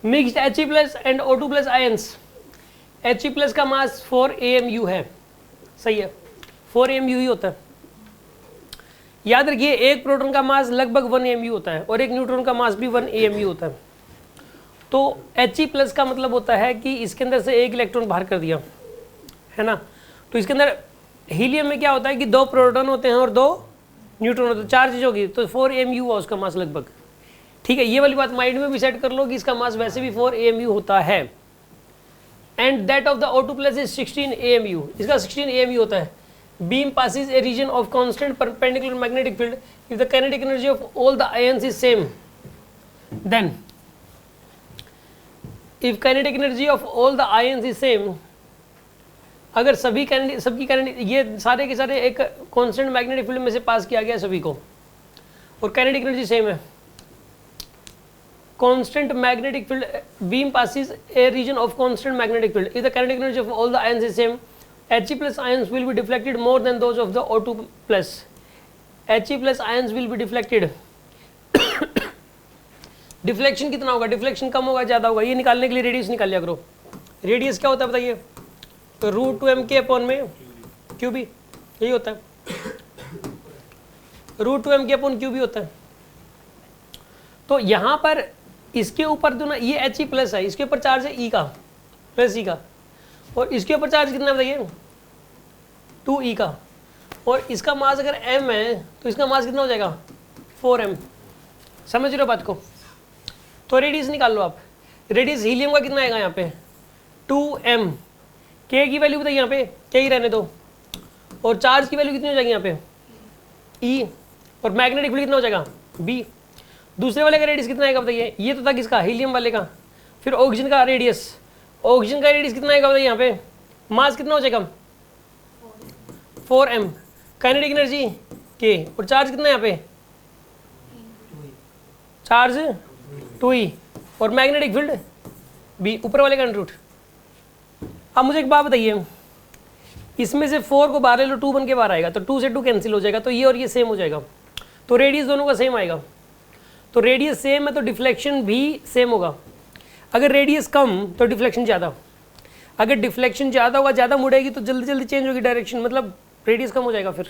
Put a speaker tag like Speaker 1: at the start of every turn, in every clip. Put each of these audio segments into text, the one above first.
Speaker 1: Mixed He+ and O2+ ions, He+ का मास 4 AMU है, सही है, 4 AMU ही होता है। याद रखिए एक प्रोटॉन का मास लगभग 1 AMU होता है और एक न्यूट्रॉन का मास भी 1 AMU होता है। तो He+ का मतलब होता है कि इसके अंदर से एक इलेक्ट्रॉन बाहर कर दिया, है ना। तो इसके अंदर हीलियम में क्या होता है कि 2 प्रोटॉन होते हैं और 2 न्यूट्रॉन होते हैं, 4 चीज़ होगी, तो 4 AMU हुआ उसका मास लगभग। ठीक है, ये वाली बात माइंड में भी सेट कर लो कि इसका मास वैसे भी 4 AMU होता है। And that of the O2+ is 16 AMU, इसका 16 AMU होता है। Beam passes a region of constant perpendicular magnetic field. If the kinetic energy of all the ions is same, then if kinetic energy of all the ions is same, अगर सबकी kinetic ये सारे के सारे एक constant magnetic field में से पास किया गया सभी को और kinetic energy सेम है, constant magnetic field, beam passes a region of constant magnetic field. If the kinetic energy of all the ions is same, He+ ions will be deflected more than those of the O2+. He+ ions will be deflected. Deflection कितना होगा, deflection कम होगा ज़्यादा होगा, ये निकालने के लिए radius निकाल लिया करो। रेडियस क्या होता है बताइए, तो √2mk/क्यूबी यही होता है, √2mk/क्यूबी होता है। तो यहाँ पर इसके ऊपर जो ना ये He+ है, इसके ऊपर चार्ज है E का, प्लस E का, और इसके ऊपर चार्ज कितना बताइए 2E का, और इसका मास अगर m है तो इसका मास कितना हो जाएगा 4m। समझ रहे हो बात को। तो रेडियस निकाल लो आप, रेडियस हीलियम का कितना आएगा यहाँ पे 2m, k की वैल्यू बताइए यहाँ पे, k ही रहने दो, और चार्ज की वैल्यू कितनी हो जाएगी यहाँ पे E, और मैग्नेटिक फील्ड कितना हो जाएगा B। दूसरे वाले का रेडियस कितना आएगा बताइए, ये तो था किसका हीलियम वाले का। फिर ऑक्सीजन का रेडियस, ऑक्सीजन का रेडियस कितना आएगा बताइए यहाँ पे, मास कितना हो जाएगा 4m, काइनेटिक एनर्जी k, और चार्ज कितना है यहाँ पे चार्ज 2e, और मैग्नेटिक फील्ड b, ऊपर वाले का अंडर। अब मुझे एक बात बताइए, इसमें से 4 को बाहर ले लो, 2 बन के बाहर आएगा, तो 2 से 2 कैंसिल हो जाएगा, तो ये और ये सेम हो जाएगा, तो रेडियस दोनों का सेम आएगा। तो रेडियस सेम है तो डिफ्लेक्शन भी सेम होगा। अगर रेडियस कम तो डिफ्लेक्शन ज़्यादा, अगर डिफ्लेक्शन ज़्यादा होगा, ज़्यादा मुड़ेगी तो जल्दी जल्दी चेंज होगी डायरेक्शन, मतलब रेडियस कम हो जाएगा। फिर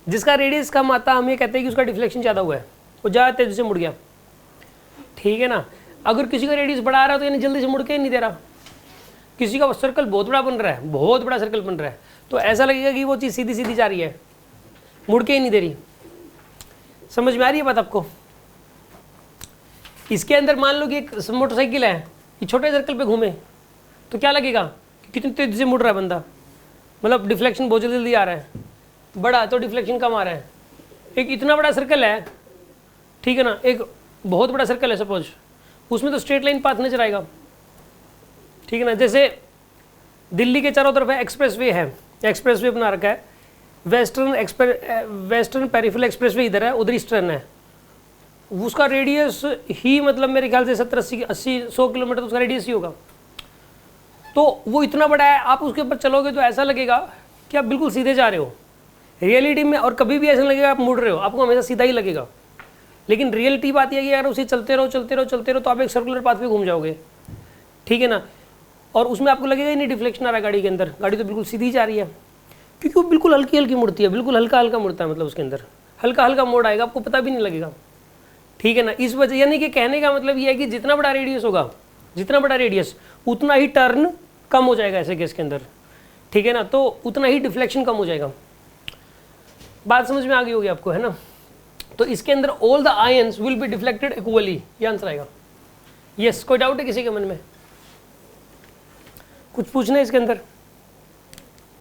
Speaker 1: जिसका रेडियस कम आता हम ये कहते हैं कि उसका डिफ्लेक्शन ज़्यादा हुआ है, वो ज़्यादा तेज़ी से मुड़ गया, ठीक है ना। अगर किसी का रेडियस बढ़ा रहा है तो यानी जल्दी से मुड़ के नहीं दे रहा, किसी का सर्कल बहुत बड़ा बन रहा है, बहुत बड़ा सर्कल बन रहा है, तो ऐसा लगेगा कि वो चीज़ सीधी सीधी जा रही है, मुड़ के ही नहीं दे रही। समझ में आ रही है बात आपको। इसके अंदर मान लो कि एक मोटरसाइकिल है, ये छोटे सर्कल पे घूमे तो क्या लगेगा कि कितनी तेज़ी से मुड़ रहा है बंदा, मतलब डिफ्लेक्शन बहुत जल्दी आ रहा है, बड़ा तो डिफ्लेक्शन कम आ रहा है। एक इतना बड़ा सर्कल है, ठीक है ना, एक बहुत बड़ा सर्कल है सपोज, उसमें तो स्ट्रेट लाइन पाथ नजर आएगा, ठीक है ना। जैसे दिल्ली के चारों तरफ एक्सप्रेसवे है, एक्सप्रेसवे बना रखा है, वेस्टर्न पेरिफेरल एक्सप्रेसवे इधर है, उधर ईस्टर्न है, उसका रेडियस ही मतलब मेरे ख्याल से 70-80-100 किलोमीटर उसका रेडियस ही होगा। तो वो इतना बड़ा है, आप उसके ऊपर चलोगे तो ऐसा लगेगा कि आप बिल्कुल सीधे जा रहे हो रियलिटी में, और कभी भी ऐसा लगेगा आप मुड़ रहे हो, आपको हमेशा सीधा ही लगेगा। लेकिन रियलिटी बात यह है कि अगर उसे चलते रहो तो आप एक सर्कुलर पाथ पे घूम जाओगे, ठीक है ना, और उसमें आपको लगेगा ही नहीं डिफ्लेक्शन आ रहा है गाड़ी के अंदर, गाड़ी तो बिल्कुल सीधी जा रही है, क्योंकि वो बिल्कुल हल्की हल्की मुड़ती है, बिल्कुल हल्का हल्का मुड़ता है, मतलब उसके अंदर हल्का हल्का मोड़ आएगा, आपको पता भी नहीं लगेगा, ठीक है ना। इस वजह यानी कि कहने का मतलब ये है कि जितना बड़ा रेडियस होगा, जितना बड़ा रेडियस उतना ही टर्न कम हो जाएगा ऐसे केस के अंदर, ठीक है ना, तो उतना ही डिफ्लेक्शन कम हो जाएगा। बात समझ में आ गई होगी आपको, है ना। तो इसके अंदर all the ions will be deflected equally, ये आंसर आएगा। यस, कोई डाउट है किसी के मन में, कुछ पूछना है इसके अंदर?